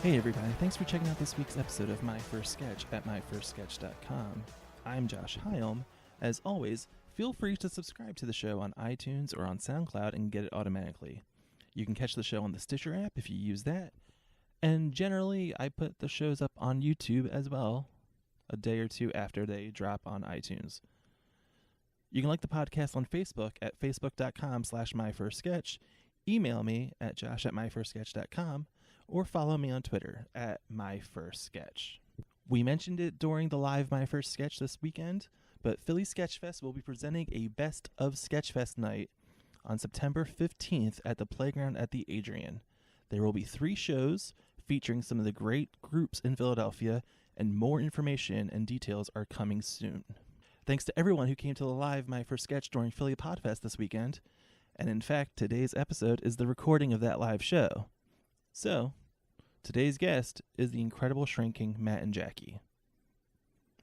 Hey everybody, thanks for checking out this week's episode of My First Sketch at myfirstsketch.com. I'm Josh Hyam. As always, feel free to subscribe to the show on iTunes or on SoundCloud and get it automatically. You can catch the show on the Stitcher app if you use that. And generally, I put the shows up on YouTube as well, a day or two after they drop on iTunes. You can like the podcast on Facebook at facebook.com/myfirstsketch, email me at josh@myfirstsketch.com, or follow me on Twitter at myfirstsketch. We mentioned it during the live My First Sketch this weekend, but Philly Sketchfest will be presenting a Best of Sketchfest night on September 15th at the Playground at the Adrian. There will be 3 shows featuring some of the great groups in Philadelphia, and more information and details are coming soon. Thanks to everyone who came to the live My First Sketch during Philly Podfest this weekend, and in fact, today's episode is the recording of that live show. So, today's guest is the incredible shrinking Matt and Jacquie.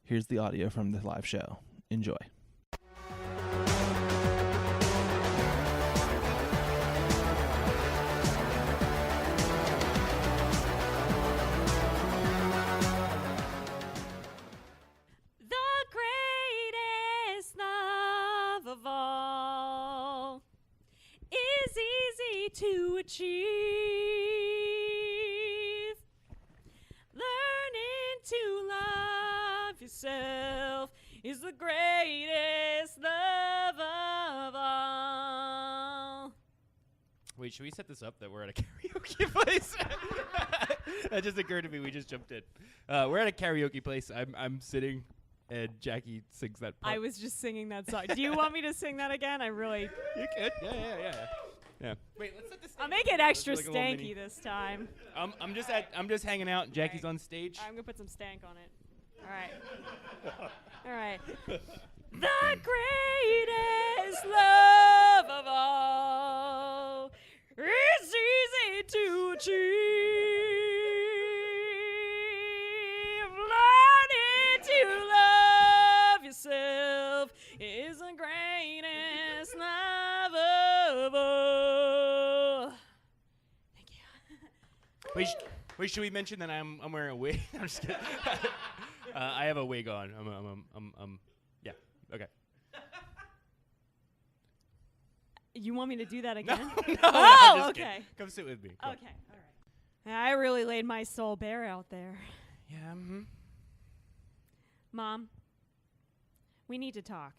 Here's the audio from the live show. Enjoy. The greatest love of all is easy to achieve. Learning to love yourself is the greatest love of all. Wait, should we set this up that we're at a karaoke place? That just occurred to me. We just jumped in. We're at a karaoke place. I'm sitting, and Jacquie sings that part. I was just singing that song. Do you want me to sing that again? You could. Yeah. Wait, let's set this. I'll make it extra Like a little stanky mini- this time. I'm just hanging out. And Jackie's on stage. I'm gonna put some stank on it. All right. The greatest love of all is easy to achieve. Learning to love yourself is the greatest love of all. Thank you. Wait, should we mention that I'm wearing a wig? I'm just kidding. I have a wig on. Yeah. Okay. You want me to do that again? No. Oh, I'm just okay. kidding. Come sit with me. Come on. Okay, all right. I really laid my soul bare out there. Yeah. Mom, we need to talk.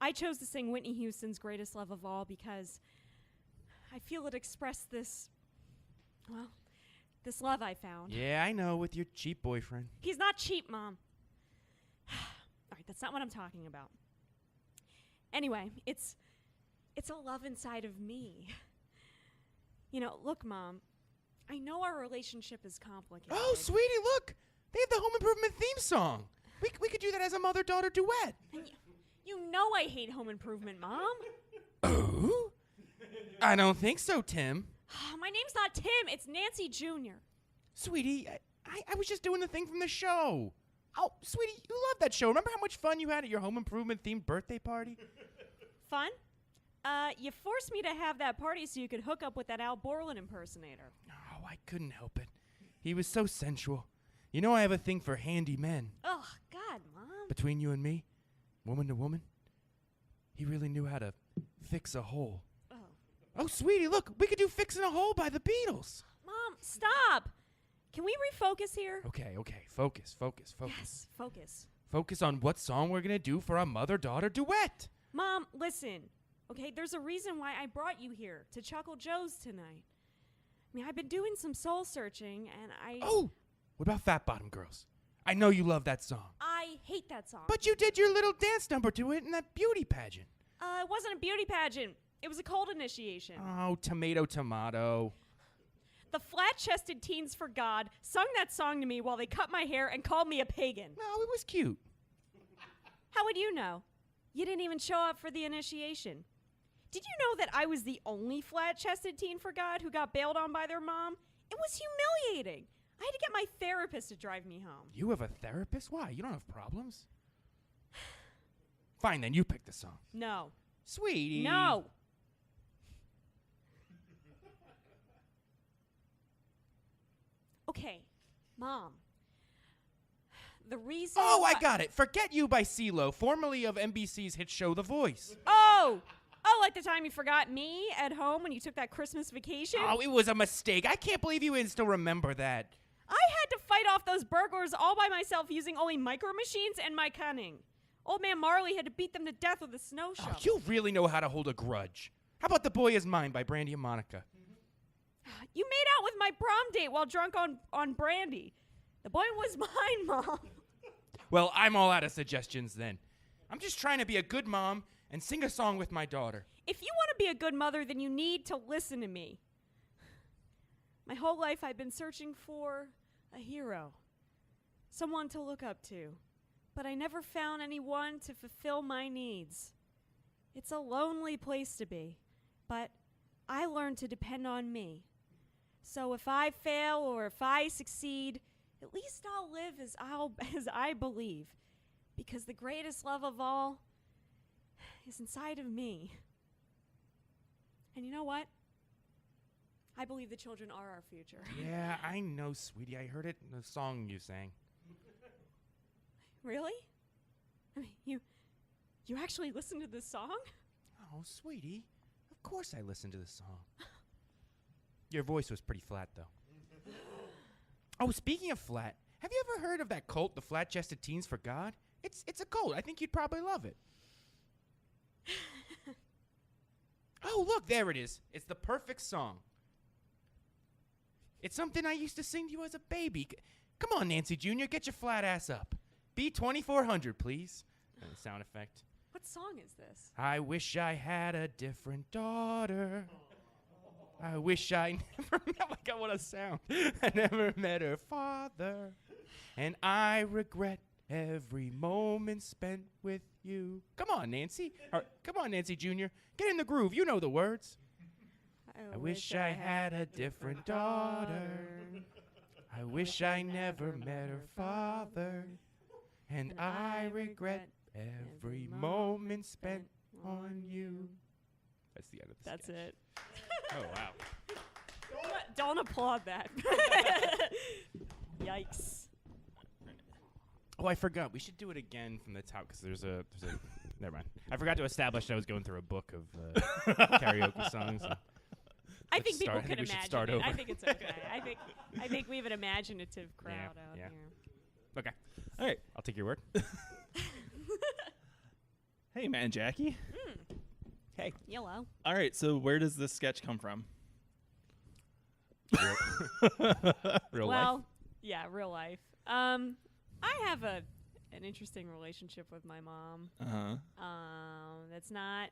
I chose to sing Whitney Houston's Greatest Love of All because I feel it expressed this love I found. Yeah, I know. With your cheap boyfriend. He's not cheap, Mom. All right, that's not what I'm talking about. Anyway, it's a love inside of me. You know, look, Mom, I know our relationship is complicated. Oh, sweetie, look! They have the Home Improvement theme song. We could do that as a mother-daughter duet. And you know I hate Home Improvement, Mom. Oh? I don't think so, Tim. My name's not Tim, it's Nancy Jr. Sweetie, I was just doing the thing from the show. Oh, sweetie, you love that show. Remember how much fun you had at your Home Improvement-themed birthday party? Fun? You forced me to have that party so you could hook up with that Al Borland impersonator. Oh, I couldn't help it. He was so sensual. You know I have a thing for handy men. Oh, God, Mom. Between you and me, woman to woman, he really knew how to fix a hole. Oh, sweetie, look, we could do Fixing a Hole by the Beatles. Mom, stop. Can we refocus here? Okay, focus. Yes, focus. Focus on what song we're going to do for our mother-daughter duet. Mom, listen. Okay, there's a reason why I brought you here, to Chuckle Joe's tonight. I mean, I've been doing some soul searching, and Oh, what about Fat Bottom Girls? I know you love that song. I hate that song. But you did your little dance number to it in that beauty pageant. It wasn't a beauty pageant. It was a cold initiation. Oh, tomato. The Flat-Chested Teens for God sung that song to me while they cut my hair and called me a pagan. No, it was cute. How would you know? You didn't even show up for the initiation. Did you know that I was the only flat-chested teen for God who got bailed on by their mom? It was humiliating. I had to get my therapist to drive me home. You have a therapist? Why? You don't have problems? Fine, then you pick the song. No. Sweetie. No. Okay, Mom. The reason. Oh, I got it. Forget You by CeeLo, formerly of NBC's hit show The Voice. Oh, like the time you forgot me at home when you took that Christmas vacation? Oh, it was a mistake. I can't believe you didn't still remember that. I had to fight off those burglars all by myself using only micro machines and my cunning. Old man Marley had to beat them to death with a snow shovel. Oh, you really know how to hold a grudge. How about The Boy Is Mine by Brandy and Monica? You made out with my prom date while drunk on brandy. The boy was mine, Mom. Well, I'm all out of suggestions then. I'm just trying to be a good mom and sing a song with my daughter. If you want to be a good mother, then you need to listen to me. My whole life I've been searching for a hero, someone to look up to, but I never found anyone to fulfill my needs. It's a lonely place to be, but I learned to depend on me. So if I fail or if I succeed, at least I'll live as I believe, because the greatest love of all is inside of me. And you know what? I believe the children are our future. Yeah, I know, sweetie. I heard it in the song you sang. Really? I mean, you actually listened to this song? Oh, sweetie. Of course I listened to the song. Your voice was pretty flat, though. Oh, speaking of flat, have you ever heard of that cult, the Flat-Chested Teens for God? It's a cult. I think you'd probably love it. Oh, look, there it is. It's the perfect song. It's something I used to sing to you as a baby. Come on, Nancy Jr., get your flat ass up. B2400, please. Sound effect. What song is this? I wish I had a different daughter. I wish I never met, like I want to sound. I never met her father. And I regret every moment spent with you. Come on, Nancy. Come on, Nancy Jr. Get in the groove. You know the words. I wish I had a different daughter. I wish I never met her father. And I regret every moment spent on you. That's the end of the That's sketch. it. Oh, wow. Don't applaud that. Yikes. Oh, I forgot. We should do it again from the top because there's a never mind. I forgot to establish that I was going through a book of karaoke songs. I think people start- I can think we should imagine start it. over. I think it's okay. I think we have an imaginative crowd out yeah. here. Okay. All right. I'll take your word. Hey, man, Jackie. Hey. Yellow. All right, so where does this sketch come from? Real Well, life. yeah, real life. I have an interesting relationship with my mom. That's not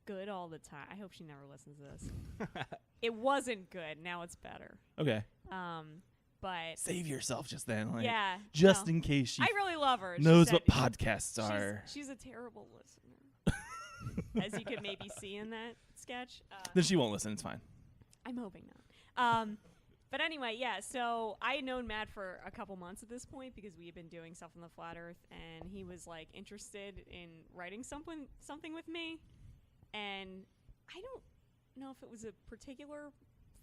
good all the time. I hope she never listens to this. It wasn't good. Now it's better. Okay. But Save yourself just then. Like, yeah, just no. in case she I really love her. She knows said what podcasts are. She's a terrible listener, as you could maybe see in that sketch. Then she won't listen. It's fine. I'm hoping not. But anyway, yeah, so I had known Matt for a couple months at this point because we had been doing stuff on the Flat Earth, and he was, like, interested in writing something with me. And I don't know if it was a particular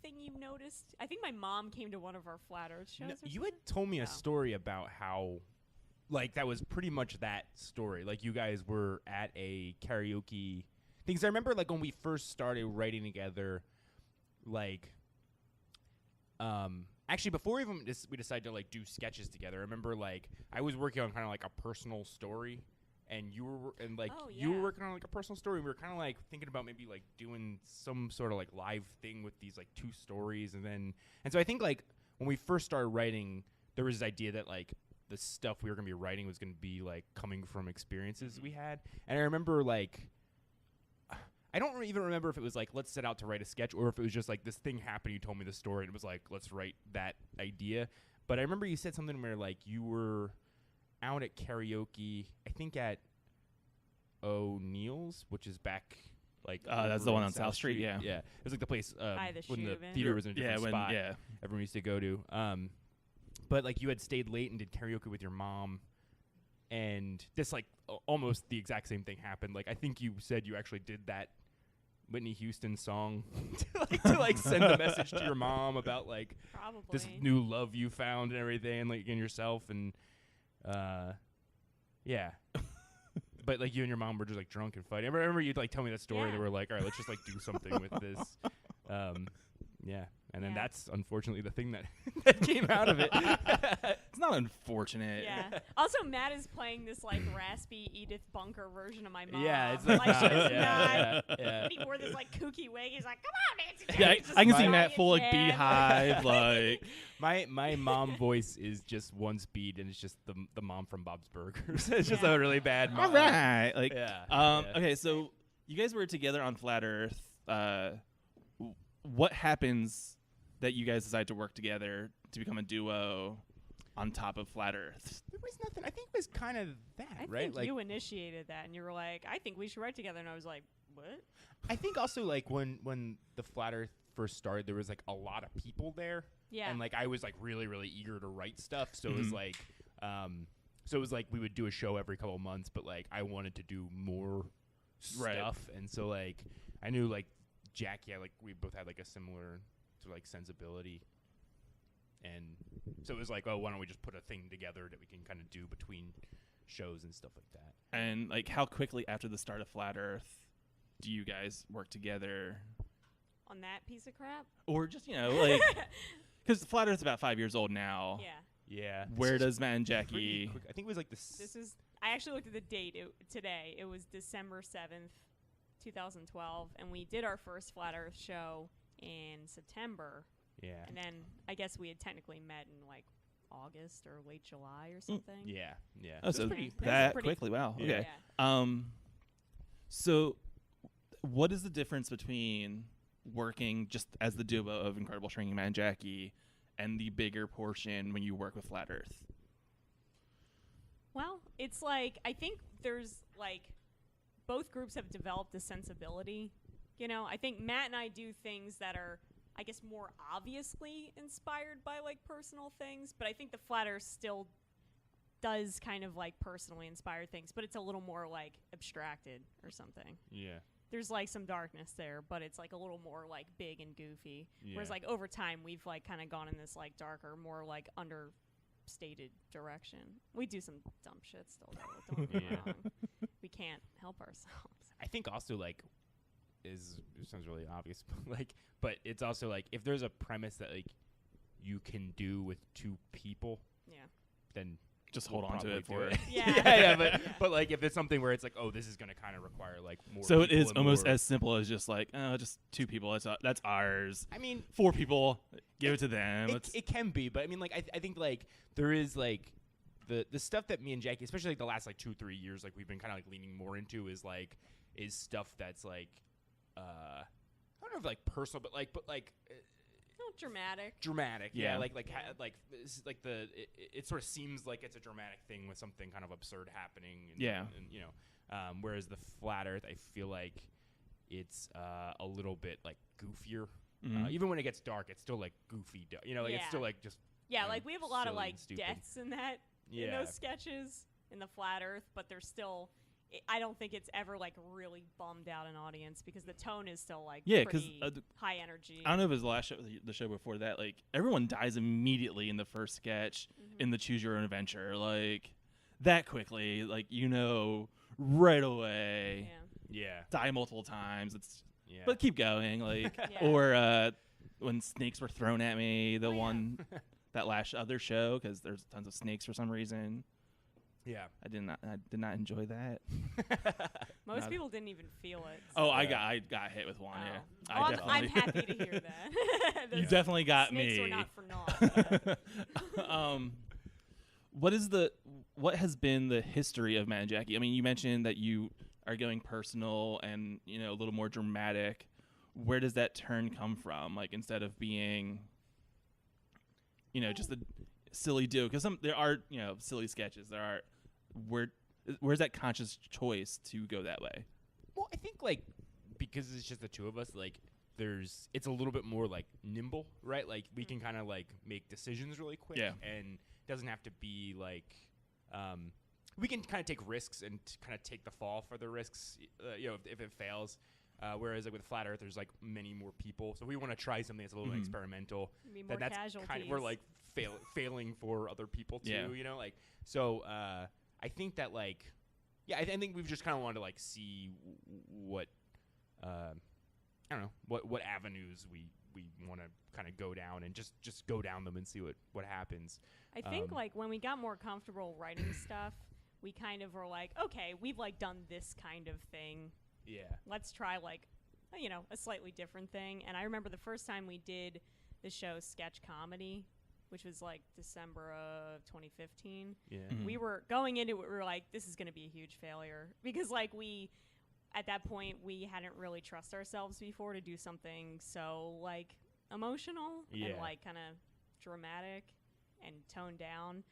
thing you noticed. I think my mom came to one of our Flat Earth shows. No, or you something. had told me a story about how, like, that was pretty much that story. Like, you guys were at a karaoke thing. 'Cause I remember, like, when we first started writing together, like, actually, before even we decided to, like, do sketches together, I remember, like, I was working on kind of, like, a personal story. And you were, you were working on, like, a personal story. We were kind of, like, thinking about maybe, like, doing some sort of, like, live thing with these, like, two stories. And so I think, like, when we first started writing, there was this idea that, like, the stuff we were going to be writing was going to be, like, coming from experiences we had. And I remember, like, I don't even remember if it was, like, let's set out to write a sketch, or if it was just, like, this thing happened, you told me the story, and it was, like, let's write that idea. But I remember you said something where, like, you were out at karaoke, I think at O'Neill's, which is back, like, that's the one on South Street, yeah. Yeah. It was, like, the place By the when the Shubin. theater was in a different spot. Yeah. Everyone used to go to. But, like, you had stayed late and did karaoke with your mom, and this, like, almost the exact same thing happened. Like, I think you said you actually did that Whitney Houston song to send a message to your mom about like Probably. this new love you found and everything, and like in yourself, and yeah. But like you and your mom were just like drunk and fighting. I remember you'd like tell me that story. They were like, all right, let's just like do something with this. Yeah. And then that's unfortunately the thing that came out of it. It's not unfortunate. Yeah. Also, Matt is playing this like raspy Edith Bunker version of my mom. Yeah, it's like like she was yeah. And he wore this like kooky wig. He's like, "Come on, Nancy." Yeah, He's just I can see flying Matt full like again. beehive, like My mom voice is just one speed, and it's just the mom from Bob's Burgers. It's just a really bad mom. all right, like Yeah. Okay, so you guys were together on Flat Earth. What happens that you guys decide to work together to become a duo on top of Flat Earth? It was nothing. I think it was kind of that, I right? think Like you initiated that, and you were like, "I think we should write together," and I was like, "What?" I think also like when the Flat Earth first started, there was like a lot of people there. Yeah. And like I was like really eager to write stuff, so it was like we would do a show every couple of months, but like I wanted to do more stuff, and so like I knew like Jacquie, like we both had like a similar sort of like sensibility, and so it was like, oh, why don't we just put a thing together that we can kind of do between shows and stuff like that. And like how quickly after the start of Flat Earth do you guys work together? On that piece of crap? Or just, like, because Flat Earth's about 5 years old now. Yeah. Yeah. Where does Matt and Jacquie? I think it was like I actually looked at the date today. It was December 7th, 2012, and we did our first Flat Earth show in September. Yeah. And then I guess we had technically met in like August or late July or something. Yeah. Yeah. Oh, so pretty quickly. Wow. Yeah. Okay. Yeah. So what is the difference between working just as the duo of Incredible Shrinking Matt and Jacquie and the bigger portion when you work with Flat Earth? Well, it's like, I think there's like, both groups have developed a sensibility. I think Matt and I do things that are, I guess, more obviously inspired by like personal things, but I think the Flat Earth still does kind of like personally inspire things, but it's a little more like abstracted or something. Yeah. There's like some darkness there, but it's like a little more like big and goofy. Yeah. Whereas like over time we've like kind of gone in this like darker, more like understated direction. We do some dumb shit still though. Don't get me wrong. We can't help ourselves. I think also like it sounds really obvious, but it's also like if there's a premise that like you can do with two people, then just hold on to it for it. Yeah. But like if it's something where it's like, oh, this is gonna kind of require like more. So it is and almost more. as simple as just like, just two people. That's ours. I mean, 4 people. Give it to them. It can be, but I mean, like I think like there is like the stuff that me and Jacquie, especially like the last like 2-3 years, like we've been kind of like leaning more into is stuff that's like I don't know if like personal, but like dramatic. Yeah. It sort of seems like it's a dramatic thing with something kind of absurd happening. And, whereas the Flat Earth, I feel like it's a little bit like goofier. Mm-hmm. Even when it gets dark, it's still like goofy. It's still like just like we have a lot of like stupid. deaths in that in those sketches in the Flat Earth, but there's still. I don't think it's ever like really bummed out an audience because the tone is still like pretty high energy. I don't know if it was the last show, the show before that. Like everyone dies immediately in the first sketch in the Choose Your Own Adventure, like that quickly, like right away. Yeah, die multiple times. But keep going, like Yeah. or when snakes were thrown at me, that last other show because there's tons of snakes for some reason. Yeah, I did not enjoy that. Most people didn't even feel it. So. Oh, I got hit with one. Yeah, I'm happy to hear that. You definitely got snakes me. Were not for naught. What has been the history of Matt and Jacquie? I mean, you mentioned that you are going personal and a little more dramatic. Where does that turn come from? Like instead of being, just a silly duo, because there are silly sketches. There are where's that conscious choice to go that way? Well, I think like because it's just the two of us, like it's a little bit more like nimble, right? Like we can kind of like make decisions really quick, and it doesn't have to be like we can kind of take risks and kind of take the fall for the risks, if it fails. Whereas like with Flat Earth, there's like many more people. So we want to try something that's a little experimental. More that's casualties. kind of, we're like failing for other people too. Yeah. You know, like so. I think that like, yeah, I think we've just kind of wanted to like see what, I don't know, what avenues we want to kind of go down and just go down them and see what happens. I think like when we got more comfortable writing stuff, we kind of were like, okay, we've like done this kind of thing. Yeah. Let's try like, a slightly different thing. And I remember the first time we did the show Sketch Comedy, which was like December of 2015. Yeah. We were going into it, we were like, this is going to be a huge failure because like at that point we hadn't really trust ourselves before to do something so like emotional and like kind of dramatic and toned down.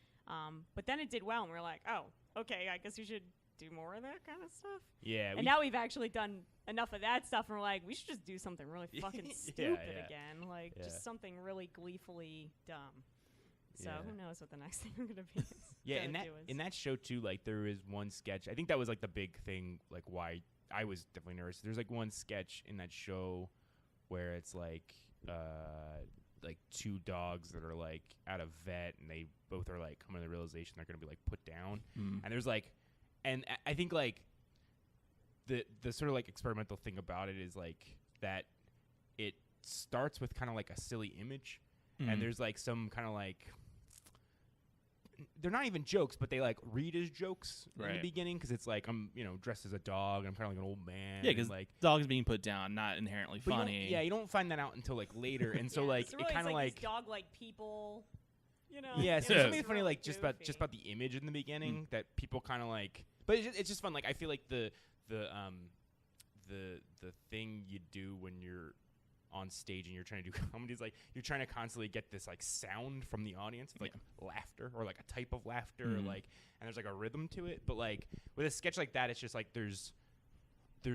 But then it did well and we were like, oh, okay, I guess we should do more of that kind of stuff. Yeah. And now we've actually done enough of that stuff and we're like, we should just do something really fucking stupid again. Like just something really gleefully dumb. So who knows what the next thing we're gonna be? Yeah, in that show too, like there is one sketch. I think that was like the big thing, like why I was definitely nervous. There's like one sketch in that show where it's like two dogs that are like at a vet and they both are like coming to the realization they're gonna be like put down. And there's like, and I think like the sort of like experimental thing about it is like that it starts with kind of like a silly image, and there's like some kind of like. They're not even jokes, but they like read as jokes in the beginning because it's like I'm, dressed as a dog. I'm kind of like an old man. Yeah, because like dogs being put down, not inherently funny. You don't find that out until like later, and so like really it kind of like dog-like people, Yeah, so it's something funny really like just about the image in the beginning that people kind of like. But it's just fun. Like I feel like the thing you do when you're on stage and you're trying to do comedy is like you're trying to constantly get this like sound from the audience, like laughter or like a type of laughter, or like, and there's like a rhythm to it. But like with a sketch like that, it's just like there's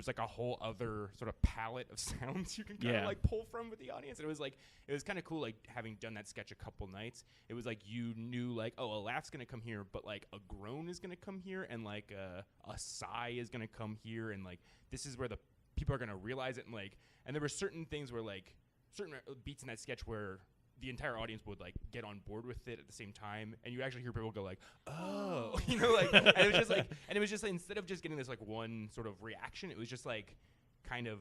like a whole other sort of palette of sounds you can kind of like pull from with the audience. And it was kind of cool, like having done that sketch a couple nights. It was like you knew like, oh, a laugh's gonna come here, but like a groan is gonna come here, and like a sigh is gonna come here, and like this is where the people are gonna realize it, and like. And there were certain things where, like, certain beats in that sketch where the entire audience would, like, get on board with it at the same time. And you actually hear people go, like, oh. And it was just like, instead of just getting this, like, one sort of reaction, it was just, like, kind of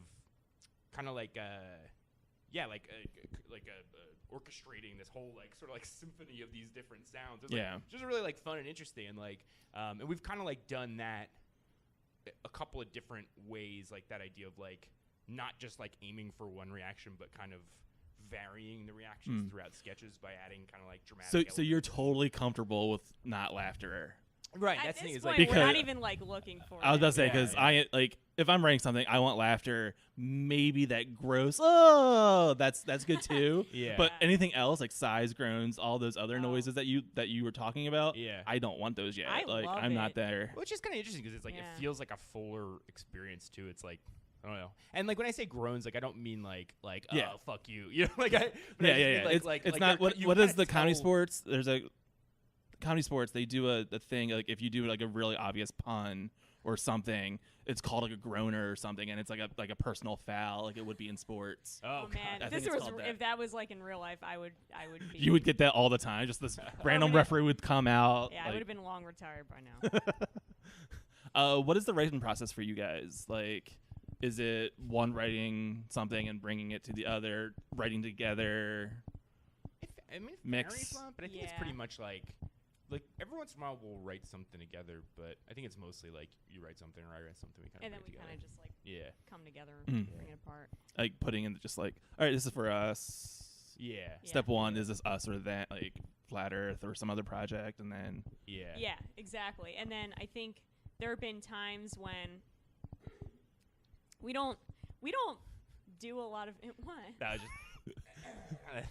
like, orchestrating this whole, like, sort of, like, symphony of these different sounds. It was, like, just really, like, fun and interesting. And, like, and we've kind of, like, done that a couple of different ways, like, that idea of, like, not just like aiming for one reaction, but kind of varying the reactions throughout sketches by adding kind of like dramatic. So you're totally comfortable with not laughter, right? At That's this the thing. point, Like, we're not even like looking for. I was gonna say because I like if I'm writing something, I want laughter. Maybe that gross. Oh, that's good too. But anything else like sighs, groans, all those other noises that you were talking about. I don't want those yet. I'm not there. Which is kind of interesting because it's like it feels like a fuller experience too. It's like. I don't know. And like when I say groans, like I don't mean like oh fuck you, like it's not what is the comedy sports? There's a comedy sports. They do a thing like if you do like a really obvious pun or something, it's called like a groaner or something, and it's like a personal foul, like it would be in sports. Oh man, if that was like in real life, I would be. You would get that all the time. Just this random referee would come out. Yeah, I would have been long retired by now. What is the writing process for you guys? Like. Is it one writing something and bringing it to the other, writing together? It mix, varies a lot, but I think it's pretty much like every once in a while we'll write something together, but I think it's mostly like you write something or I write something, we kind of just like come together, bring it apart. Like putting in just like, all right, this is for us. Yeah. Step one is this us or that, like Flat Earth or some other project, and then yeah, exactly. And then I think there have been times when. We don't do a lot of what? That was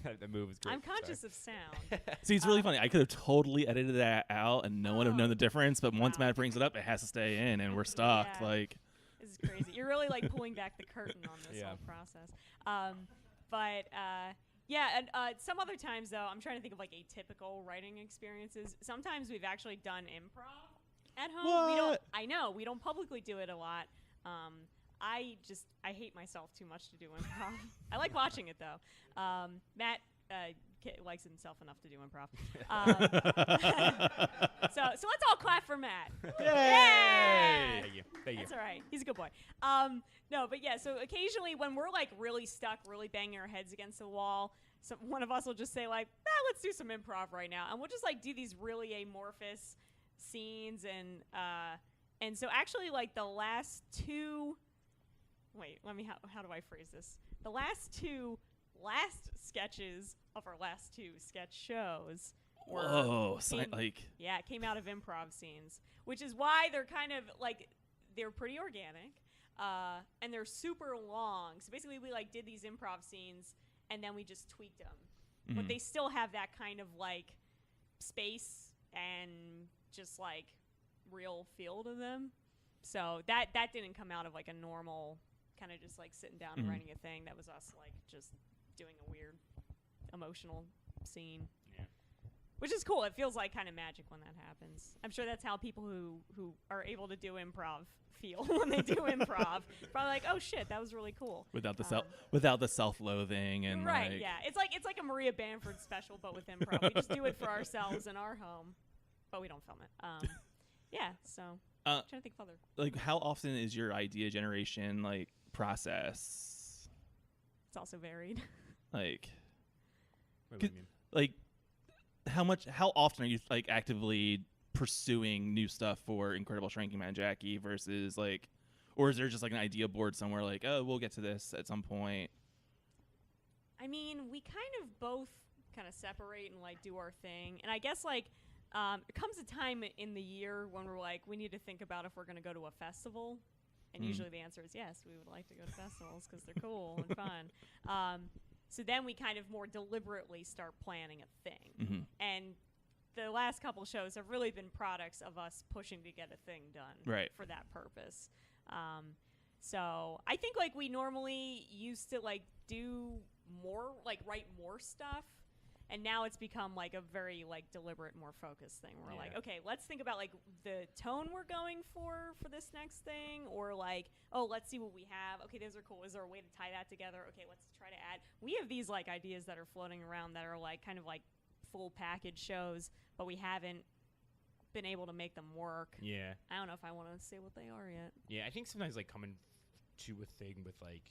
just the move was great. I'm conscious of sound. See, it's really funny. I could have totally edited that out, and no one would have known the difference. But once Matt brings it up, it has to stay in, and we're stuck. Yeah. Like this is crazy. You're really like pulling back the curtain on this whole process. And some other times though, I'm trying to think of like atypical writing experiences. Sometimes we've actually done improv at home. What? We don't publicly do it a lot. I hate myself too much to do improv. I like watching it though. Matt likes himself enough to do improv. So let's all clap for Matt. Yay! Thank you. That's all right. He's a good boy. No, but yeah. So occasionally, when we're like really stuck, really banging our heads against the wall, one of us will just say like, let's do some improv right now, and we'll just like do these really amorphous scenes, and so actually like the last two. Wait, how do I phrase this? The last sketches of our last two sketch shows came out of improv scenes, which is why they're kind of like, they're pretty organic, and they're super long. So basically we like did these improv scenes and then we just tweaked them. Mm-hmm. But they still have that kind of like space and just like real feel to them. So that didn't come out of like a normal kind of just like sitting down and writing a thing. That was us like just doing a weird emotional scene. Yeah. Which is cool. It feels like kind of magic when that happens. I'm sure that's how people who are able to do improv feel when they do improv. Probably like, oh shit, that was really cool. Without the self-loathing and right, like, yeah. It's like a Maria Bamford special, but with improv. We just do it for ourselves in our home, but we don't film it. Yeah. So I'm trying to think further. Like, how often is your idea generation like process? It's also varied. Like, what do you mean? Like, how often are you like actively pursuing new stuff for Incredible Shrinking Man Jackie versus like, or is there just like an idea board somewhere like, oh, we'll get to this at some point? I mean, we kind of both kind of separate and like do our thing, and I guess like it comes a time in the year when we're like, we need to think about if we're going to go to a festival, and usually the answer is yes, we would like to go to festivals because they're cool and fun. So then we kind of more deliberately start planning a thing. Mm-hmm. And the last couple shows have really been products of us pushing to get a thing done for that purpose. So I think like we normally used to like do more, like write more stuff. And now it's become like a very like deliberate, more focused thing. We're like, okay, let's think about like the tone we're going for this next thing, or like, oh, let's see what we have. Okay, those are cool. Is there a way to tie that together? Okay, let's try to add. We have these like ideas that are floating around that are like kind of like full package shows, but we haven't been able to make them work. Yeah. I don't know if I want to say what they are yet. Yeah, I think sometimes like coming to a thing with like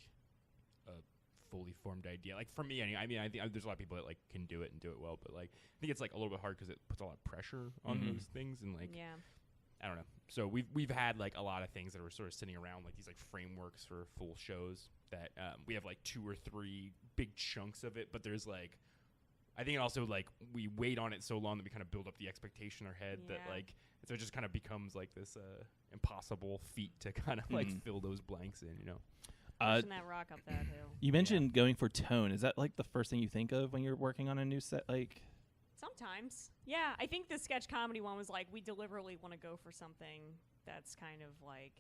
a fully formed idea, like for me, I mean, I think there's a lot of people that like can do it and do it well, but like I think it's like a little bit hard because it puts a lot of pressure on those things, and like I don't know. So we've had like a lot of things that are sort of sitting around, like these like frameworks for full shows that we have like 2 or 3 big chunks of it, but there's like, I think it also like we wait on it so long that we kind of build up the expectation in our head that like, so it just kind of becomes like this impossible feat to kind of like fill those blanks in, you know. Pushing that rock up that hill. You mentioned going for tone. Is that like the first thing you think of when you're working on a new set? Like, sometimes, yeah. I think the sketch comedy one was like we deliberately want to go for something that's kind of like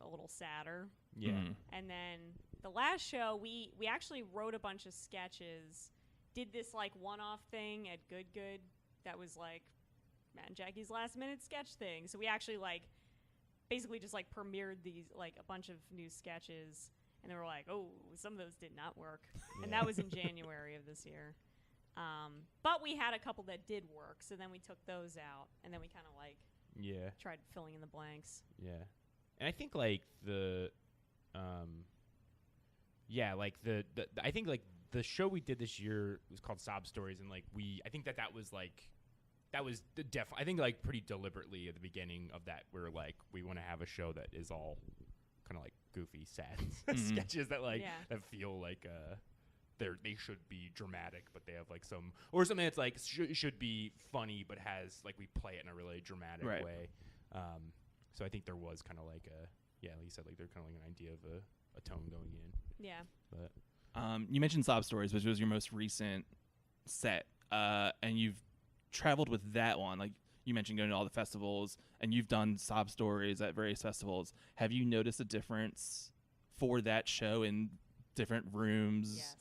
a little sadder. Yeah. And then the last show, we actually wrote a bunch of sketches. Did this like one-off thing at Good that was like Matt and Jackie's last minute sketch thing. So we actually like basically just like premiered these like a bunch of new sketches. And they were like, oh, some of those did not work. And that was in January of this year. But we had a couple that did work. So then we took those out. And then we kind of like tried filling in the blanks. Yeah. And I think like I think like the show we did this year was called Sob Stories. And like I think that was like, that was I think like pretty deliberately at the beginning of that, we're like, we want to have a show that is all kind of like goofy, sad sketches that like that feel like they should be dramatic, but they have like some, or something that's like should be funny, but has like we play it in a really dramatic way. So I think there was kind of like like you said, like there's kind of like an idea of a tone going in. Yeah. But you mentioned Sob Stories, which was your most recent set, and you've traveled with that one. Like, you mentioned going to all the festivals, and you've done Sob Stories at various festivals. Have you noticed a difference for that show in different rooms,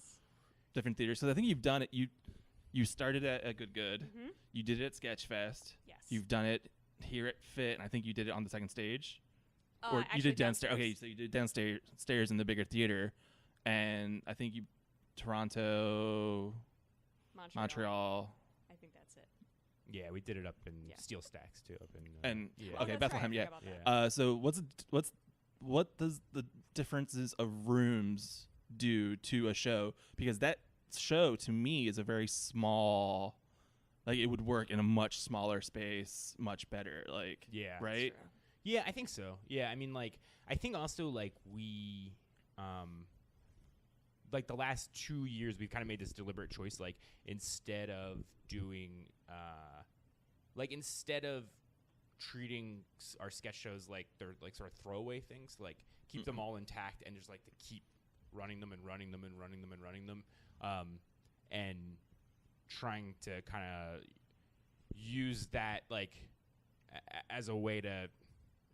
different theaters? So I think you've done it. You started at Good. Mm-hmm. You did it at Sketchfest. Yes. You've done it here at PHIT, and I think you did it on the second stage. or you did downstairs. Okay, so you did downstairs in the bigger theater, and I think you Toronto, Montreal. I think that's it. Yeah, we did it up in Steel Stacks too. Up in and yeah. okay, Bethlehem. Right, Yeah. So what does the differences of rooms do to a show? Because that show to me is a very small. Like, it would work in a much smaller space, much better. Like, yeah, right? Yeah, I think so. Yeah, I mean, like, I think also, like, we, like, the last 2 years, we've kind of made this deliberate choice, like, instead of doing, instead of treating our sketch shows like they're, like, sort of throwaway things, like, keep them all intact and just, like, to keep running them and running them and running them and running them, and trying to kind of use that like as a way to,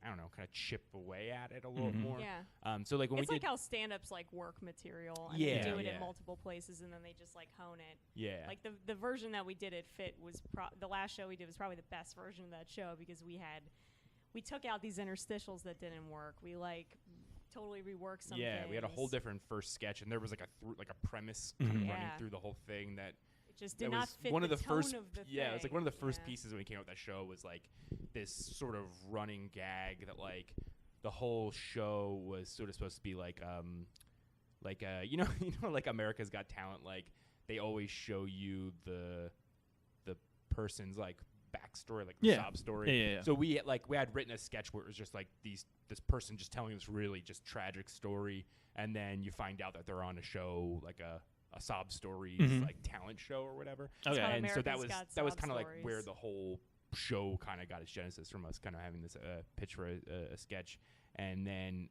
I don't know, kind of chip away at it a little more. Yeah. So like when it's we like did how stand-ups like work material and Yeah, they do it yeah. in multiple places and then they just like hone it. yeah, Like the version that we did at PHIT was the last show we did was probably the best version of that show because we took out these interstitials that didn't work. We like totally reworked some yeah, things. we had a whole different first sketch and there was like a premise kind of running Yeah. through the whole thing that just did that not was fit one the of the tone first of the yeah, it was like thing. one of the first Yeah. pieces when we came out with that show was like this sort of running gag that like the whole show was sort of supposed to be like you know like America's Got Talent, like they always show you the person's like backstory, like the sob story. Yeah. So we had written a sketch where it was just like this person just telling this really just tragic story, and then you find out that they're on a show like a sob stories like talent show or whatever. Okay. And so that America's was Got kind of like Stories. where the whole show kind of got its genesis, from us kind of having this pitch for a sketch, and then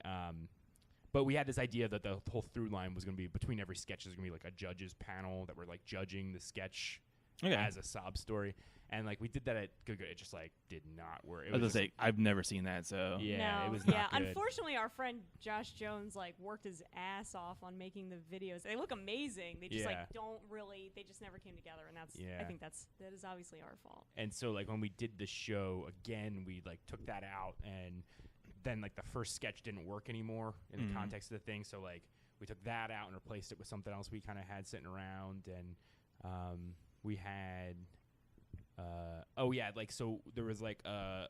but we had this idea that the whole through line was going to be between every sketch is going to be like a judges panel that were like judging the sketch as a sob story. And like we did that at Good Good, it just like did not work. I was gonna say I've never seen that, so yeah, No, it was not good. Unfortunately, our friend Josh Jones like worked his ass off on making the videos. They look amazing. They just like don't really. They just never came together, and that's. I think that is obviously our fault. And so like when we did the show again, we like took that out, and then like the first sketch didn't work anymore in the context of the thing. So like we took that out and replaced it with something else we kind of had sitting around, and we had. So there was like a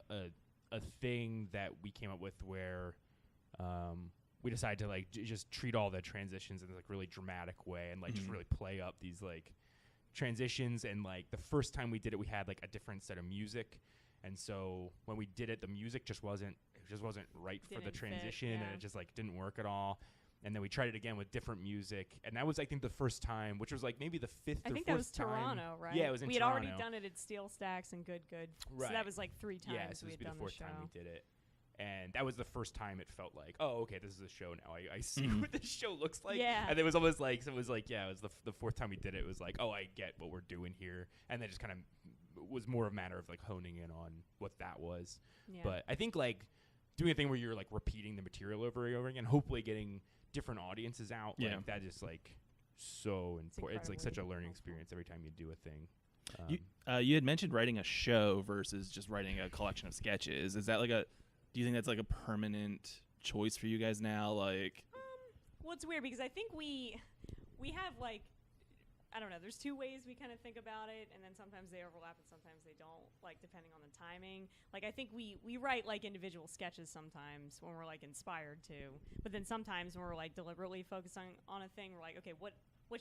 thing that we came up with where we decided to like just treat all the transitions in this like really dramatic way and like just really play up these like transitions. And like the first time we did it, we had like a different set of music, and so when we did it, the music just wasn't right for the transition, and it just like didn't work at all. And then we tried it again with different music, and that was I think the first time, which was like maybe the fifth or fourth time. I think that was Toronto, right? Yeah, it was in We Toronto. had already done it at Steel Stacks and Good Good. Right. So that was like 3 times yeah, so we this had would be done the fourth the show. time we did it, and that was the first time it felt like, oh, okay, this is a show now. I see what this show looks like. Yeah. And it was almost like it was the fourth time we did it. It was like, oh, I get what we're doing here, and then just kind of was more a matter of like honing in on what that was. Yeah. But I think like doing a thing where you're like repeating the material over and over again, hopefully getting different audiences out. Like that is like so important. It's like such a learning experience every time you do a thing. You had mentioned writing a show versus just writing a collection of sketches. Is that like do you think that's like a permanent choice for you guys now? Like, well, it's weird because I think we have like, I don't know, there's 2 ways we kind of think about it, and then sometimes they overlap and sometimes they don't, like depending on the timing. Like I think we write like individual sketches sometimes when we're like inspired to, but then sometimes when we're like deliberately focusing on a thing, we're like, okay, what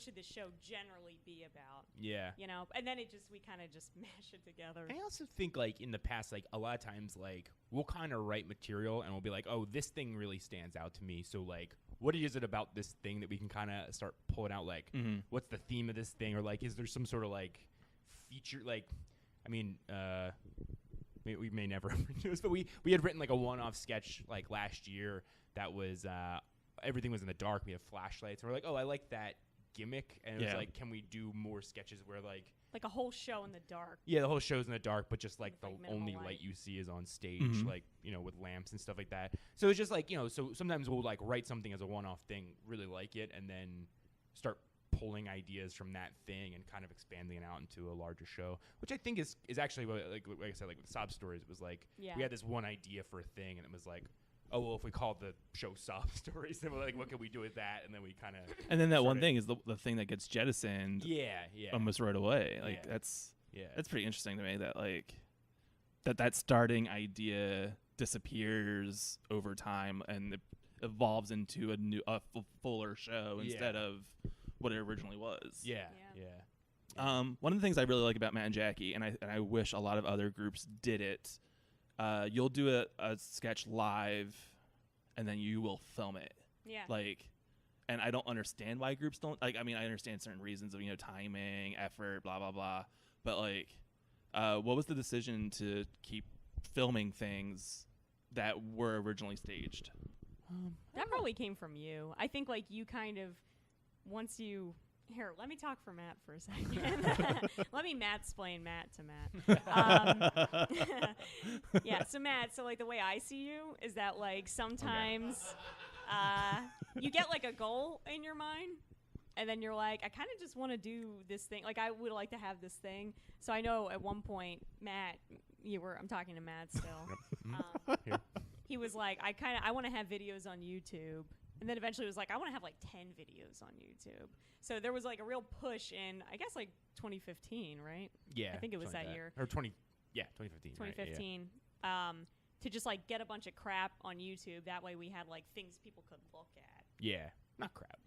should this show generally be about? Yeah. You know, and then we kind of just mash it together. I also think like in the past, like a lot of times, like we'll kind of write material and we'll be like, oh, this thing really stands out to me. So like, what is it about this thing that we can kind of start pulling out? Like, what's the theme of this thing? Or like, is there some sort of like feature? Like, I mean, we may never do this, but we had written like a one-off sketch like last year that was everything was in the dark. We have flashlights, and we're like, oh, I like that gimmick, and it was like, can we do more sketches where like a whole show in the dark? Yeah, the whole show's in the dark, but just like With, the like, only minimal light light. you see is on stage, like, you know, with lamps and stuff like that. So it's just like, you know, so sometimes we'll like write something as a one-off thing, really like it, and then start pulling ideas from that thing and kind of expanding it out into a larger show, which I think is actually what, like I said, like with sob stories, it was like we had this one idea for a thing, and it was like, oh, well, if we called the show Sob Stories, then we're like, what can we do with that? And then we kind of. And then that one thing is the thing that gets jettisoned. Yeah. Almost right away. Like that's pretty interesting to me. That like that starting idea disappears over time and it evolves into a fuller show instead of what it originally was. Yeah. One of the things I really like about Matt and Jackie, and I wish a lot of other groups did it. You'll do a sketch live, and then you will film it. Yeah. Like, and I don't understand why groups don't. Like, I mean, I understand certain reasons of timing, effort, blah blah blah. But like, what was the decision to keep filming things that were originally staged? That probably came from you. I think like you kind of once you. Here, let me talk for Matt for a second. Let me Matt-splain Matt to Matt. Yeah, so Matt, so like the way I see you is that like sometimes you get like a goal in your mind and then you're like, I kind of just want to do this thing. Like I would like to have this thing. So I know at one point, Matt, I'm talking to Matt still. He was like, I want to have videos on YouTube. And then eventually it was like, I want to have like 10 videos on YouTube. So there was like a real push in, I guess like 2015, right? Yeah. I think it was that year. Or 2015. 2015. Right? To just like get a bunch of crap on YouTube. That way we had like things people could look at. Yeah. Not crap.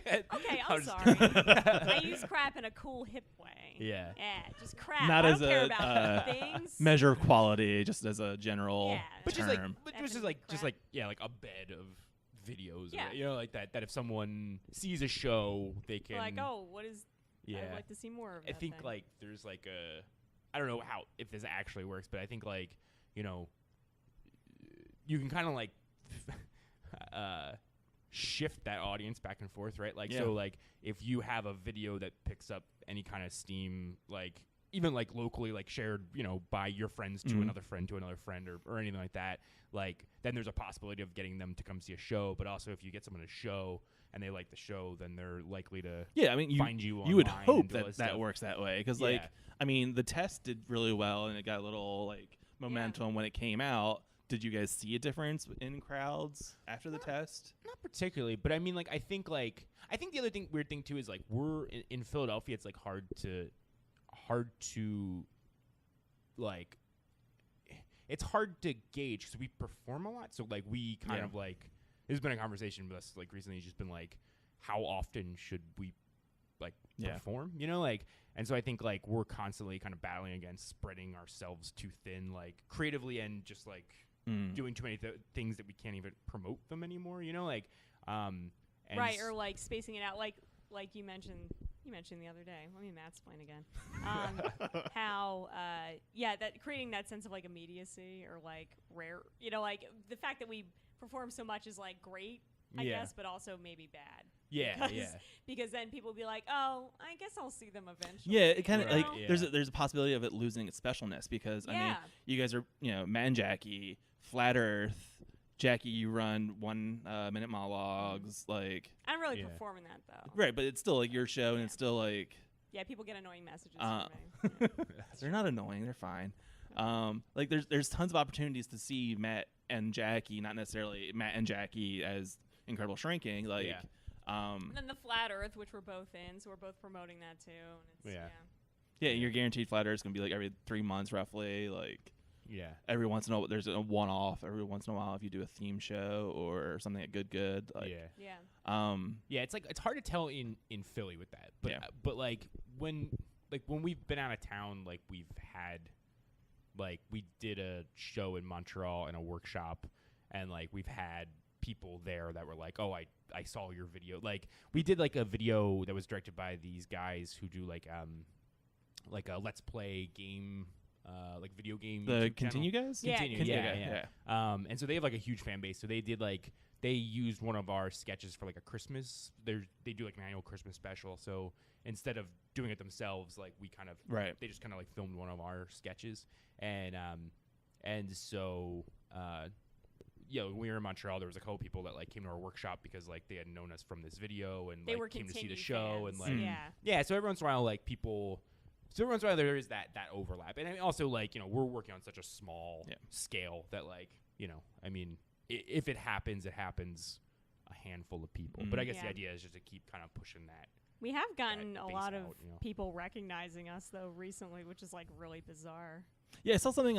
Okay, I'm sorry. I use crap in a cool, hip way. Yeah. Yeah, just crap. Not I as don't care about things. Measure of quality, just as a general but term. just like a bed of videos. Yeah. Like that if someone sees a show, they can like, oh, what is I'd like to see more of I that think thing. like there's like I don't know if this actually works, but I think like you can kind of like shift that audience back and forth, right? Like so like if you have a video that picks up any kind of steam, like even like locally, like shared, by your friends to another friend or anything like that, like then there's a possibility of getting them to come see a show. But also if you get someone to show and they like the show, then they're likely to find you online. You would hope that stuff. works that way. Because like, I mean, the test did really well and it got a little like momentum when it came out. Did you guys see a difference in crowds after the test? Not particularly, but I mean, like, I think the other weird thing too is like we're in Philadelphia. It's like hard to like, it's hard to gauge because we perform a lot. So like we kind of like, there's been a conversation with us like recently. It's just been like, how often should we like perform? Like, and so I think like we're constantly kind of battling against spreading ourselves too thin, like creatively and just like. Doing too many things that we can't even promote them anymore, like, right, or like spacing it out, like you mentioned the other day. Let me Matt-splain again. How, that creating that sense of like immediacy or like rare, like the fact that we perform so much is like great, I guess, but also maybe bad. Yeah, because then people will be like, oh, I guess I'll see them eventually. Yeah, it kind of like there's a possibility of it losing its specialness because I mean, you guys are Matt and Jackie, Flat Earth, Jackie, you run 1 Minute Monologues, like. I don't really perform in that though. Right, but it's still like your show, and it's still like. Yeah, people get annoying messages from me. They're not annoying; they're fine. Like there's tons of opportunities to see Matt and Jackie, not necessarily Matt and Jackie as Incredible Shrinking, like. And then the Flat Earth, which we're both in, so we're both promoting that too. And it's, yeah, you're guaranteed Flat Earth is gonna be like every 3 months roughly, like. Yeah. Every once in a while, there's a one-off. Every once in a while, if you do a theme show or something at Good. Like, it's like it's hard to tell in Philly with that. But but like when we've been out of town, like we've had like we did a show in Montreal and a workshop, and like we've had people there that were like, oh, I saw your video. Like we did like a video that was directed by these guys who do like a Let's Play game. Like video game. The Continue guys? Yeah. And so they have like a huge fan base. So they did like they used one of our sketches for like a Christmas. They do like an annual Christmas special. So instead of doing it themselves, like we kind of they just kind of like filmed one of our sketches. And so when we were in Montreal, there was a couple people that like came to our workshop because like they had known us from this video and they like were came to see the fans. show and like so every once in a while like people. So every once in a while there is that overlap, and I mean, also like we're working on such a small scale that like I mean if it happens a handful of people. But I guess the idea is just to keep kind of pushing that. We have gotten a lot of you know? people recognizing us though recently, which is like really bizarre. Yeah, I saw something.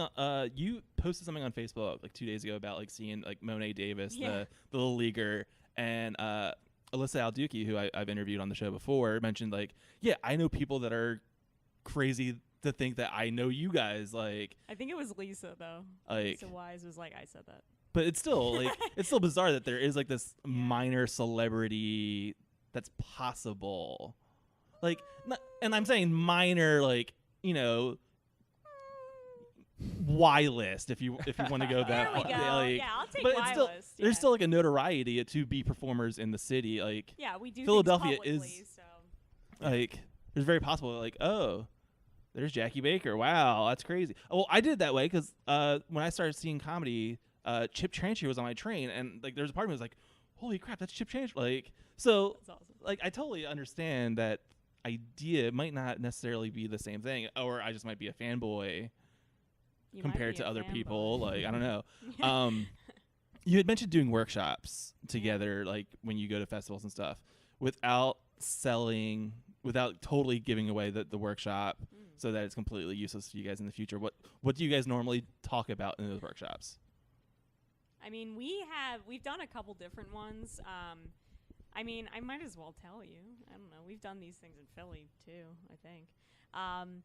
You posted something on Facebook like 2 days ago about like seeing like Monet Davis, the little leaguer, and Alyssa Alduki, who I've interviewed on the show before, mentioned like, yeah, I know people that are crazy to think that I know you guys. Like, I think it was Lisa though. Like, Lisa Wise was like, I said that. But it's still like it's still bizarre that there is like this minor celebrity that's possible. Like, and I'm saying minor, like, you know, Y list if you want to go that there we far. go. Like, yeah, I'll take but Y it's still, list. there's still like a notoriety to be performers in the city. Like, yeah, we do. Philadelphia things publicly, is so. like there's very possible like, oh, there's Jackie Baker. Wow, that's crazy. Well, I did it that way because when I started seeing comedy, Chip Trancher was on my train, and like there's a part of me that was like, holy crap, that's Chip Trancher. Like, so That's awesome. like I totally understand that idea. It might not necessarily be the same thing, or I just might be a fanboy You compared might be to a other fanboy. people. Like, I don't know. You had mentioned doing workshops together, like when you go to festivals and stuff, without selling, without totally giving away the workshop, so that it's completely useless to you guys in the future. What do you guys normally talk about in those workshops? I mean, we've done a couple different ones. I mean, I might as well tell you. I don't know. We've done these things in Philly too, I think.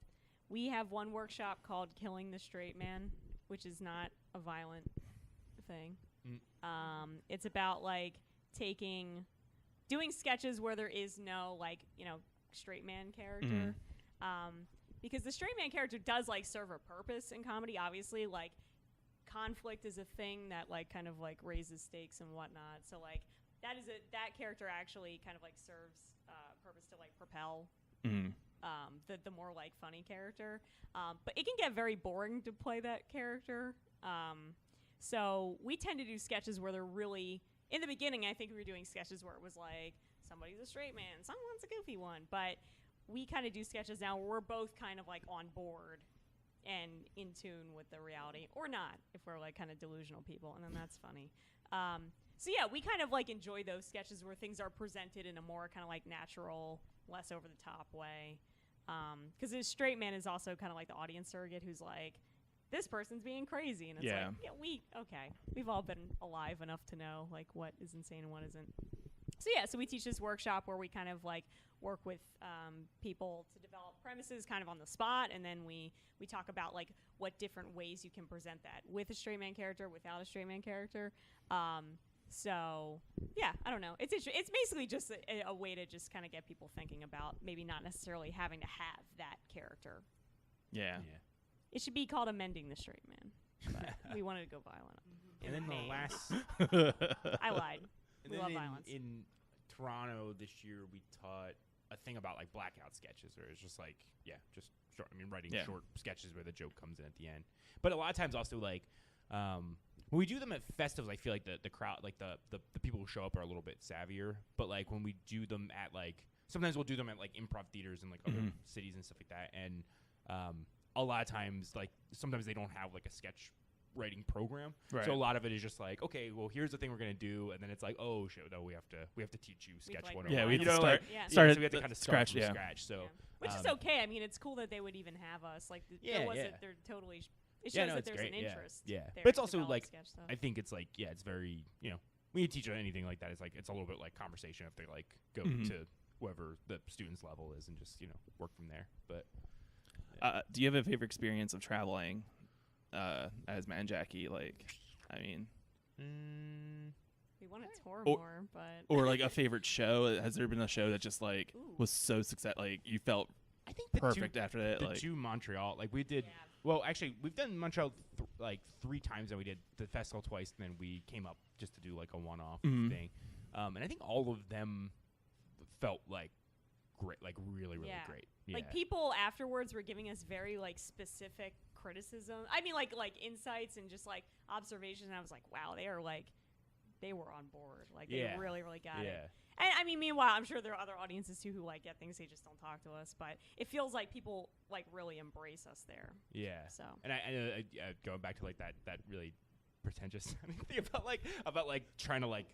We have one workshop called Killing the Straight Man, which is not a violent thing. It's about like doing sketches where there is no like, you know, straight man character. Because the straight man character does like serve a purpose in comedy, obviously. Like, conflict is a thing that like kind of like raises stakes and whatnot. So like that character actually kind of like serves purpose to like propel the more like funny character. But it can get very boring to play that character. So we tend to do sketches where they're really, in the beginning I think we were doing sketches where it was like somebody's a straight man, someone's a goofy one, but we kind of do sketches now where we're both kind of like on board and in tune with the reality, or not, if we're like kind of delusional people, and then that's funny. So yeah, we kind of like enjoy those sketches where things are presented in a more kind of like natural, less over the top way. Because the straight man is also kind of like the audience surrogate who's like, this person's being crazy, and it's like, yeah, we've all been alive enough to know like what is insane and what isn't. So yeah, so we teach this workshop where we kind of like work with people to develop premises kind of on the spot, and then we talk about like what different ways you can present that with a straight man character, without a straight man character. So yeah, I don't know. It's basically just a way to just kind of get people thinking about maybe not necessarily having to have that character. Yeah. It should be called Amending the Straight Man, but we wanted to go violent. And then the last, I lied. We love violence. In Toronto this year, we taught a thing about like blackout sketches, or it's just like just short. I mean, writing short sketches where the joke comes in at the end. But a lot of times also like when we do them at festivals, I feel like the crowd, like the people who show up are a little bit savvier. But like when we do them at like, sometimes we'll do them at like improv theaters in like other cities and stuff like that. And a lot of times, like sometimes they don't have like a sketch writing program, so a lot of it is just like, okay, well, here's the thing we're gonna do, and then it's like, oh shit, no, we have to teach you sketch 101. Yeah, we have to start. So we have to kind of start from scratch. So which is okay. I mean, it's cool that they would even have us. Like, they're totally. It shows that there's an interest. Yeah, there but it's also like, sketch, I think it's like, it's very, when you teach anything like that, it's like it's a little bit like conversation if they like go to whoever the student's level is and just work from there. But do you have a favorite experience of traveling as Matt and Jackie? Like, I mean, we want to tour more, but or like a favorite show. Has there been a show that just like was so successful, like you felt I think perfect after that? The two Montreal, like we did. Well, actually, we've done Montreal like 3 times, and we did the festival twice, and then we came up just to do like a one-off thing. And I think all of them felt like great, like really, really great. Yeah. Like people afterwards were giving us very like specific criticism. I mean, like insights and just like observations. And I was like, wow, they were on board. Like they really, really got it. And I mean, meanwhile, I'm sure there are other audiences too who like get things, they just don't talk to us. But it feels like people like really embrace us there. Yeah. So. And I going back to like that really pretentious thing about trying to like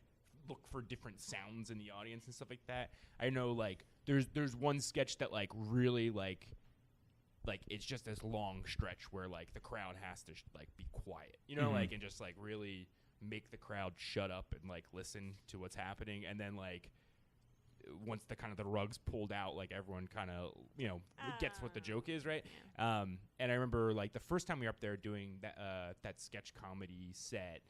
look for different sounds in the audience and stuff like that. I know like there's one sketch that like really like it's just this long stretch where like the crowd has to like be quiet, you know, like and just like really make the crowd shut up and like listen to what's happening, and then like once the kind of the rug's pulled out, like everyone kind of gets what the joke is, right? Yeah. And I remember like the first time we were up there doing that sketch comedy set,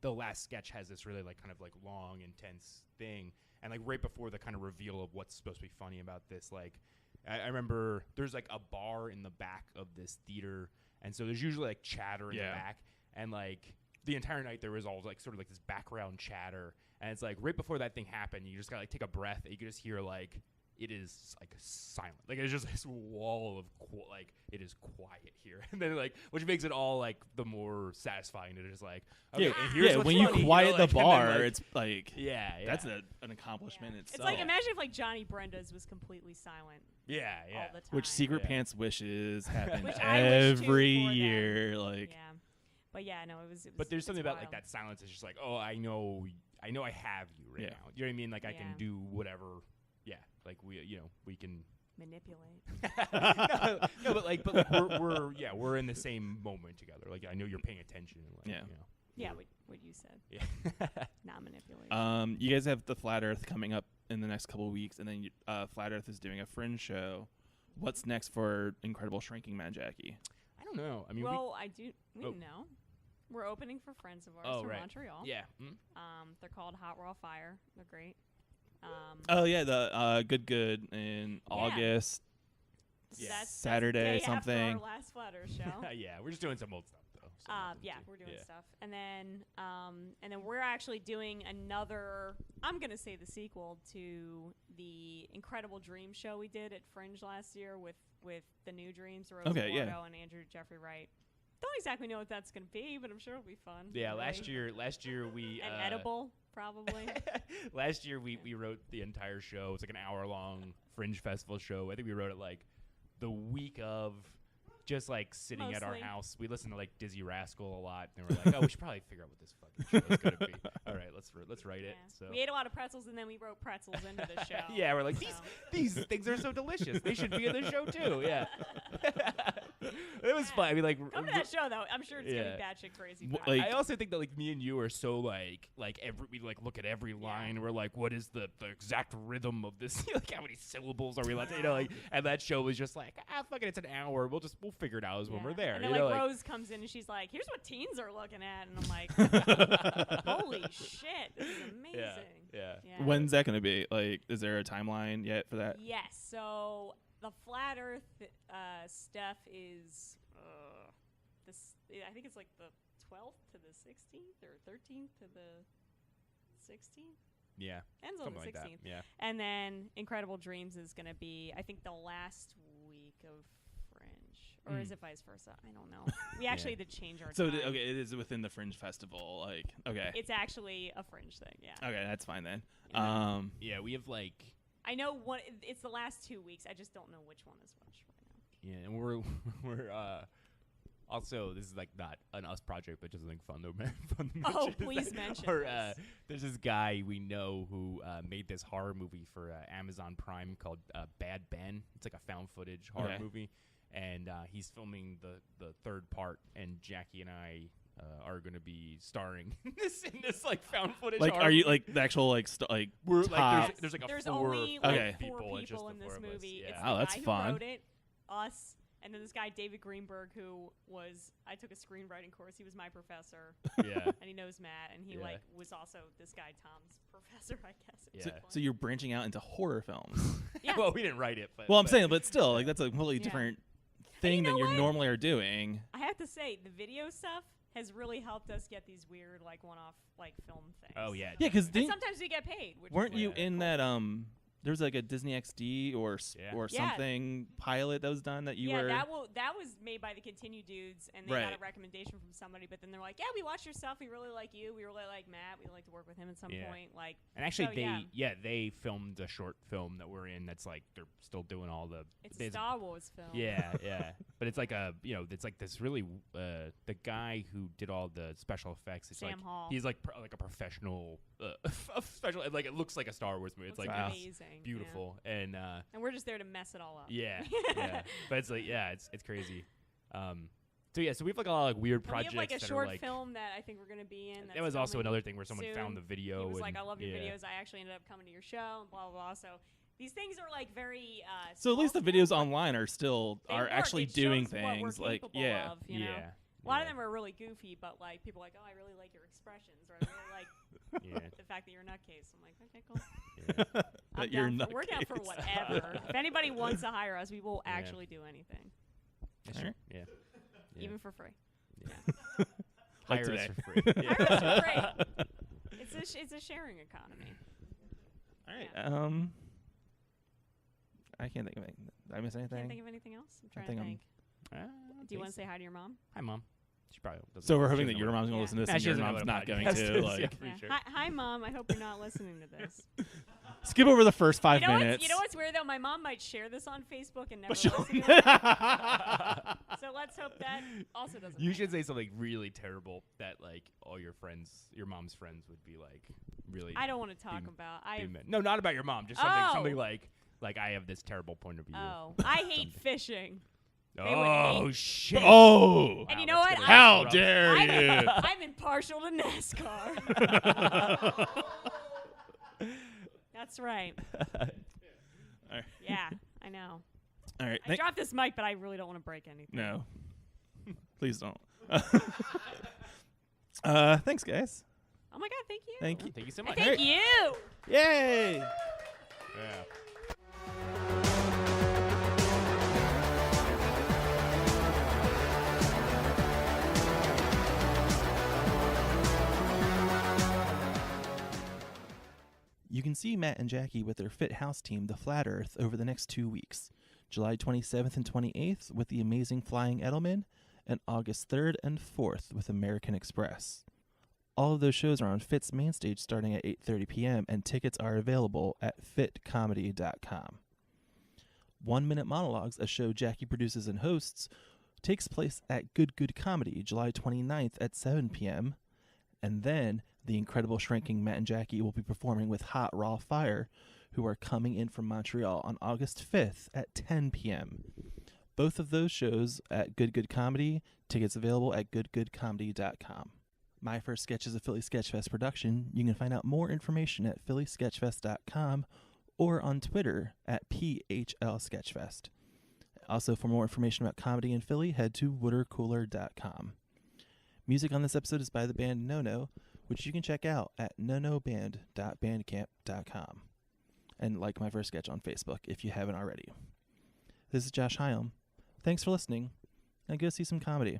the last sketch has this really like kind of like long intense thing, and like right before the kind of reveal of what's supposed to be funny about this, like I remember there's like a bar in the back of this theater, and so there's usually like chatter in the back, and like the entire night there was all like sort of like this background chatter. And it's like right before that thing happened, you just gotta like take a breath. And you can just hear like it is like silent, like it's just this wall of like it is quiet here, and then like which makes it all like the more satisfying. It is like okay, and here's what's when funny, you quiet the like, bar, then, like, it's like that's an accomplishment Yeah. itself. It's like imagine if like Johnny Brenda's was completely silent. all the time. Which Secret Pants wishes happen Which I wish too every for them. year. Like Yeah, but yeah, no, it was. But there's something about wild. like that silence. It's just like I know I have you right now. You know what I mean? Like I can do whatever. Yeah, like we can manipulate. no, but like we're in the same moment together. Like I know you're paying attention. And, like, Yeah, what you said. Yeah. Not manipulate. you guys have the Flat Earth coming up in the next couple of weeks, and then Flat Earth is doing a Fringe show. What's next for Incredible Shrinking Man, Jackie? I don't know. I mean, we know. We're opening for friends of ours from Montreal. Yeah. They're called Hot Raw Fire. They're great. The Good in August. Yeah. Saturday that's something. After our last Flat Earth show. Yeah, we're just doing some old stuff though. We're doing stuff, and then we're actually doing another. I'm gonna say the sequel to the Incredible Dream show we did at Fringe last year with the New Dreams, Rose Gordo and Andrew Jeffrey Wright. Don't exactly know what that's gonna be, but I'm sure it'll be fun. Yeah, last year we an edible probably. Last year we wrote the entire show. It's like an hour-long Fringe Festival show. I think we wrote it like the week of, just like sitting at our house. We listened to like Dizzy Rascal a lot, and we're like, oh, we should probably figure out what this fucking show is gonna be. All right, let's write it. So we ate a lot of pretzels, and then we wrote pretzels into the show. Yeah, we're like these things are so delicious. They should be in the show too. Yeah. It was fun. I mean, like come to that show though. I'm sure it's gonna be batshit crazy. Like, I also think that like me and you are so like we like look at every line. We're like, what is the exact rhythm of this? Like, how many syllables are we allowed to? Like, and that show was just like, fuck it, it's an hour. We'll figure it out when we're there. And then Rose comes in and she's like, here's what teens are looking at, and I'm like, holy shit, this is amazing. Yeah. When's that gonna be? Like, is there a timeline yet for that? Yes. So the Flat Earth stuff is I think it's like the 12th to the 16th or 13th to the 16th. Yeah. Ends on the 16th. Like that. Yeah. And then Incredible Dreams is going to be, I think, the last week of Fringe. Or is it vice versa? I don't know. We actually did change our time. So, it is within the Fringe Festival. Like, okay. It's actually a Fringe thing, yeah. Okay, that's fine then. Yeah, we have like... I know it's the last 2 weeks. I just don't know which one is which right now. Yeah, and we're also, this is like not an us project, but just something fun to mention. Oh, please mention this. There's this guy we know who made this horror movie for Amazon Prime called Bad Ben. It's like a found footage horror movie, and he's filming the third part, and Jackie and I are going to be starring in this like found footage. Like, horror are you movie. like the actual like like we're top? like there's like a there's four only like four people in this movie. Yeah. It's Oh, the that's guy fun. who wrote it, us, and then this guy David Greenberg, who was I took a screenwriting course. He was my professor. Yeah. And he knows Matt, and he like was also this guy Tom's professor, I guess. Yeah. So you're branching out into horror films. Yeah. Well, we didn't write it, but Well, I'm saying, but still, like that's a completely Yeah. different thing know than you what? normally are doing. I have to say, the video stuff has really helped us get these weird, like, one-off, like, film things. Oh yeah. Yeah, because And sometimes we get paid. Which weren't is you like, in cool. that there's like a Disney XD or Yeah. something pilot that was done that you were that was made by the Continue dudes, and they got a recommendation from somebody. But then they're like, "Yeah, we watched your stuff. We really like you. We really like Matt. We'd like to work with him at some point." Like, and actually, so, they filmed a short film that we're in. That's like they're still doing all the. It's a Star Wars film. Yeah, yeah. But it's like it's like this really the guy who did all the special effects. It's Sam Hall. He's like a professional special. Like it looks like a Star Wars movie. It's like amazing, beautiful, yeah. and we're just there to mess it all up. Yeah, yeah. But it's like it's crazy. So we have like a lot of like weird projects. We have like a short film that I think we're gonna be in. That was also another thing where someone found the video. He was like, "I love your videos. I actually ended up coming to your show," and blah blah blah. So. These things are like very. So at least the videos online are actually it doing shows things what we're capable of, you know? A lot of Yeah. them are really goofy, but like people are like, oh, I really like your expressions, or I really like the fact that you're a nutcase. I'm like, okay, cool. That you're a we're down for whatever. If anybody wants to hire us, we will actually do anything, Sure. Yeah. even for free. Yeah. Like Hire us today. for free. Hire us for free. It's a sharing economy. All right. Yeah. I can't think of anything. Did I miss anything? Can't think of anything else. I'm trying think to I'm- think. Do you want to say hi to your mom? Hi, Mom. She probably doesn't. So we're she hoping doesn't that your know mom's gonna Yeah. listen to this, Nah, and she your doesn't know mom's what a not going podcast to. is. Like, Yeah, for sure. Hi, Mom. I hope you're not listening to this. skip over the first 5 minutes. You know what's weird though? My mom might share this on Facebook and never But she'll- listen to it. So let's hope that also doesn't. You happen. should say something really terrible that like all your friends, your mom's friends, would be like really. I don't want to talk about. No, not about your mom. Just something like I have this terrible point of view. Oh, I hate fishing. Oh shit! Oh, And you know what? how dare you? I'm impartial to NASCAR. That's right. All right. Yeah, I know. All right. I dropped this mic, but I really don't want to break anything. No. Please don't. Thanks, guys. Oh my God! Thank you. Thank you. Thank you so much. Thank you. Yay! Yeah. You can see Matt and Jackie with their PHIT house team, the Flat Earth, over the next 2 weeks. July 27th and 28th with the amazing Flying Edelman, and August 3rd and 4th with American Express. All of those shows are on PHIT's main stage starting at 8:30 p.m., and tickets are available at phitcomedy.com. 1 Minute Monologues, a show Jackie produces and hosts, takes place at Good Comedy July 29th at 7 p.m., and then the incredible shrinking Matt and Jackie will be performing with Hot Raw Fire, who are coming in from Montreal on August 5th at 10 p.m. Both of those shows at Good Comedy, tickets available at goodcomedy.com. My First Sketch is a Philly Sketchfest production. You can find out more information at phillysketchfest.com or on Twitter at PHLSketchfest. Also, for more information about comedy in Philly, head to watercooler.com. Music on this episode is by the band No, which you can check out at nonoband.bandcamp.com. And like My First Sketch on Facebook if you haven't already. This is Josh Hyam. Thanks for listening, and go see some comedy.